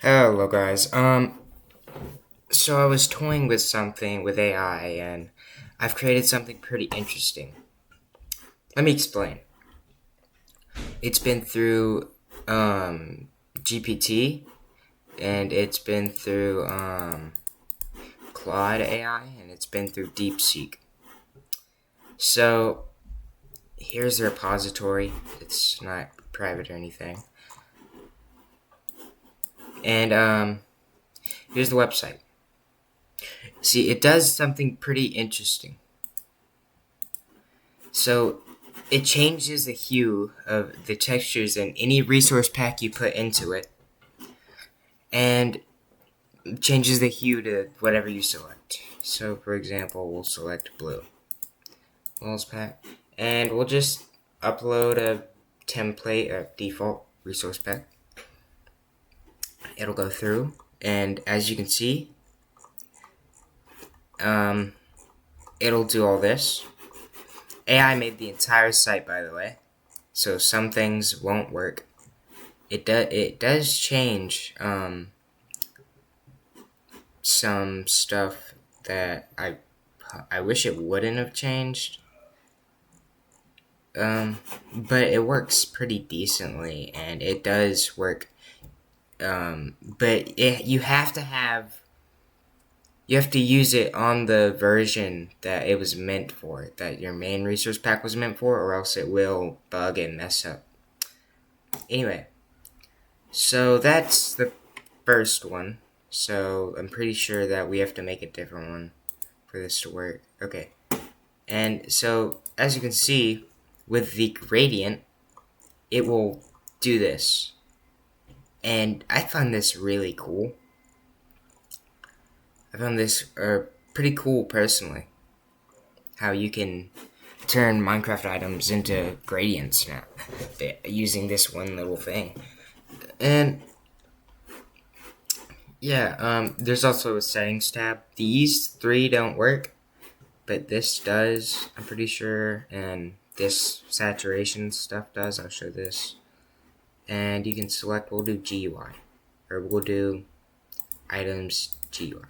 Hello guys. So I was toying with something with AI and I've created something pretty interesting. Let me explain. It's been through GPT and it's been through Claude AI and it's been through DeepSeek. So here's the repository. It's not private or anything. And here's the website. See, it does something pretty interesting. So it changes the hue of the textures in any resource pack you put into it, and changes the hue to whatever you select. So for example, we'll select blue. Walls pack, and we'll just upload a template, a default resource pack. It'll go through, and as you can see, it'll do all this. AI made the entire site, by the way, so some things won't work. It does change some stuff that I wish it wouldn't have changed. But it works pretty decently, and it does work. But you have to use it on the version that it was meant for, that your main resource pack was meant for, or else it will bug and mess up. Anyway, so that's the first one. So I'm pretty sure that we have to make a different one for this to work. Okay. And so, as you can see, with the gradient, it will do this. And I found this really cool. I found this pretty cool personally. How you can turn Minecraft items into gradients now using this one little thing. And yeah, there's also a settings tab. These three don't work, but this does, I'm pretty sure, and this saturation stuff does. I'll show this. And you can select, we'll do GUI, or we'll do items GUI.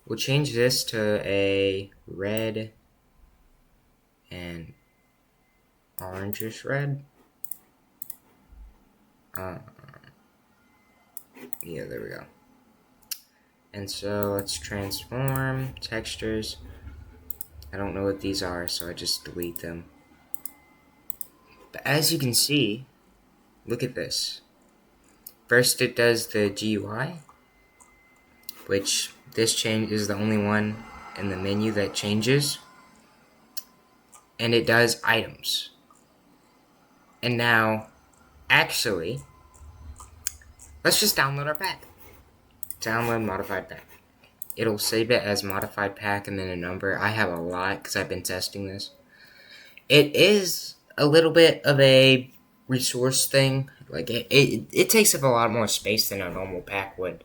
We'll change this to a red and orangish red. Yeah, there we go. And so let's transform textures. I don't know what these are, so I just delete them. But as you can see, look at this. First it does the GUI, which this change is the only one in the menu that changes. And it does items. And now, actually, let's just download our pack. Download modified pack. It'll save it as modified pack and then a number. I have a lot because I've been testing this. It is a little bit of a resource thing. Like it takes up a lot more space than a normal pack would.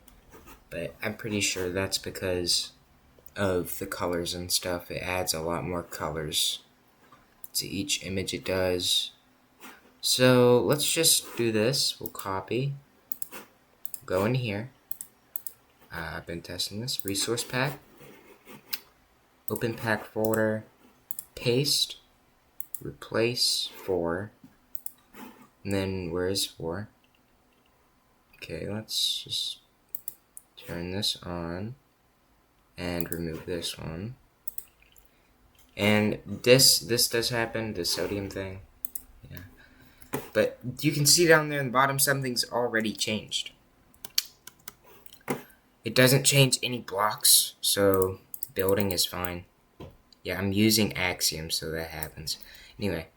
But I'm pretty sure that's because of the colors and stuff. It adds a lot more colors to each image it does. So let's just do this. We'll copy. Go in here. I've been testing this. Resource pack. Open pack folder. Paste. Replace 4. And then where is 4? Okay, let's just turn this on. And remove this one. And this does happen, the sodium thing. Yeah. But you can see down there in the bottom something's already changed. It doesn't change any blocks, so building is fine. Yeah, I'm using Axiom, so that happens. Anyway,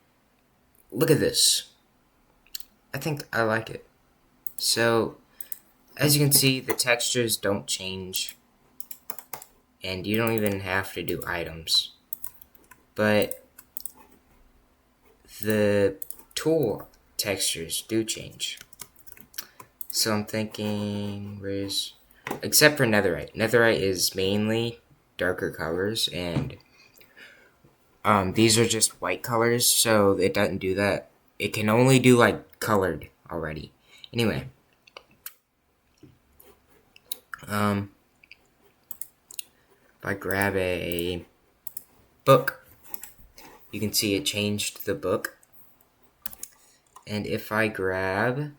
look at this. I think I like it. So, as you can see, the textures don't change. And you don't even have to do items. But the tool textures do change. So I'm thinking, except for netherite. Netherite is mainly darker colors, and these are just white colors, so it doesn't do that. It can only do like colored already. Anyway, If I grab a book, you can see it changed the book. And if I grab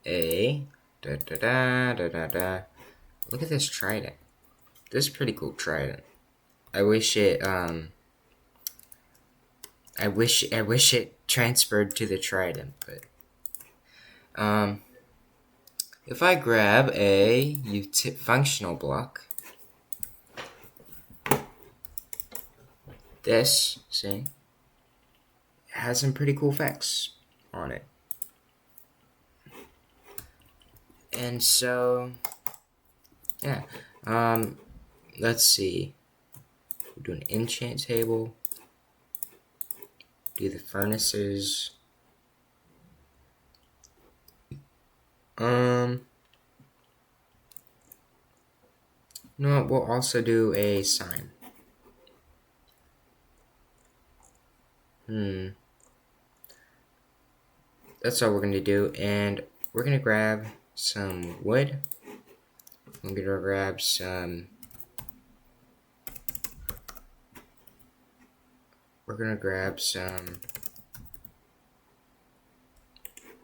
a look at this trident. This is pretty cool trident. I wish it I wish it transferred to the trident, but if I grab a functional block, this, see, it has some pretty cool effects on it. And so, yeah, let's see. We'll do an enchant table, do the furnaces. You know what, we'll also do a sign. That's all we're gonna do, and we're gonna grab some wood. I'm gonna grab some. We're gonna grab some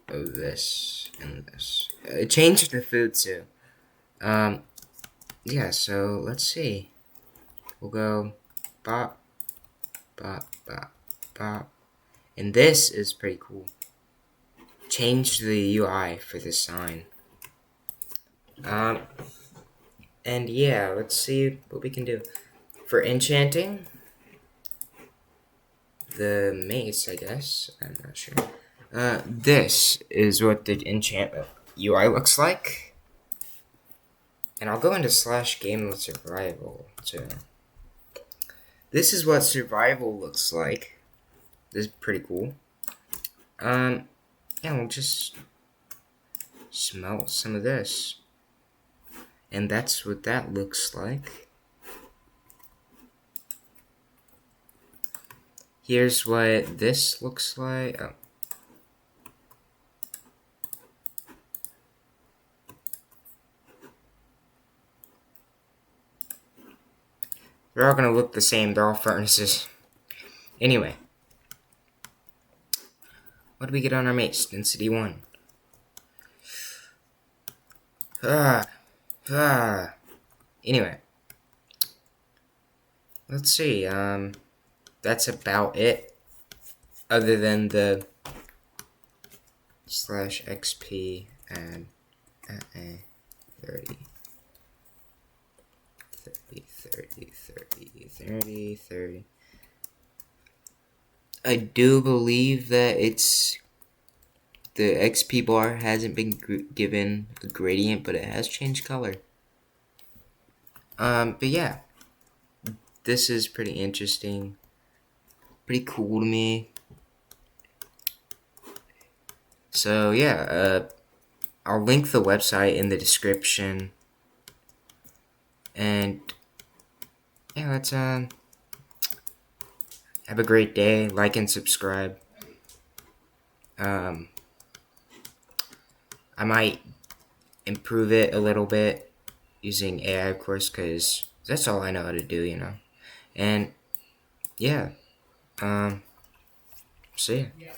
of this and this. Change the food too. Yeah. So let's see. We'll go bop, bop, bop, bop, and this is pretty cool. Change the UI for this sign. And yeah, let's see what we can do. For enchanting, the mace, I guess. I'm not sure. This is what the enchantment UI looks like. And I'll go into /game survival too. This is what survival looks like. This is pretty cool. Yeah, we'll just smelt some of this. And that's what that looks like. Here's what this looks like. Oh. They're all gonna look the same. They're all furnaces. Anyway. What do we get on our mace? Density 1. Anyway. Let's see. That's about it. Other than the /xp and a 30. 30. I do believe that it's the XP bar hasn't been given a gradient, but it has changed color. But yeah, this is pretty interesting, pretty cool to me. So yeah, I'll link the website in the description, and yeah, let's have a great day. Like and subscribe. I might improve it a little bit using AI, of course, because that's all I know how to do, you know. And yeah, see ya.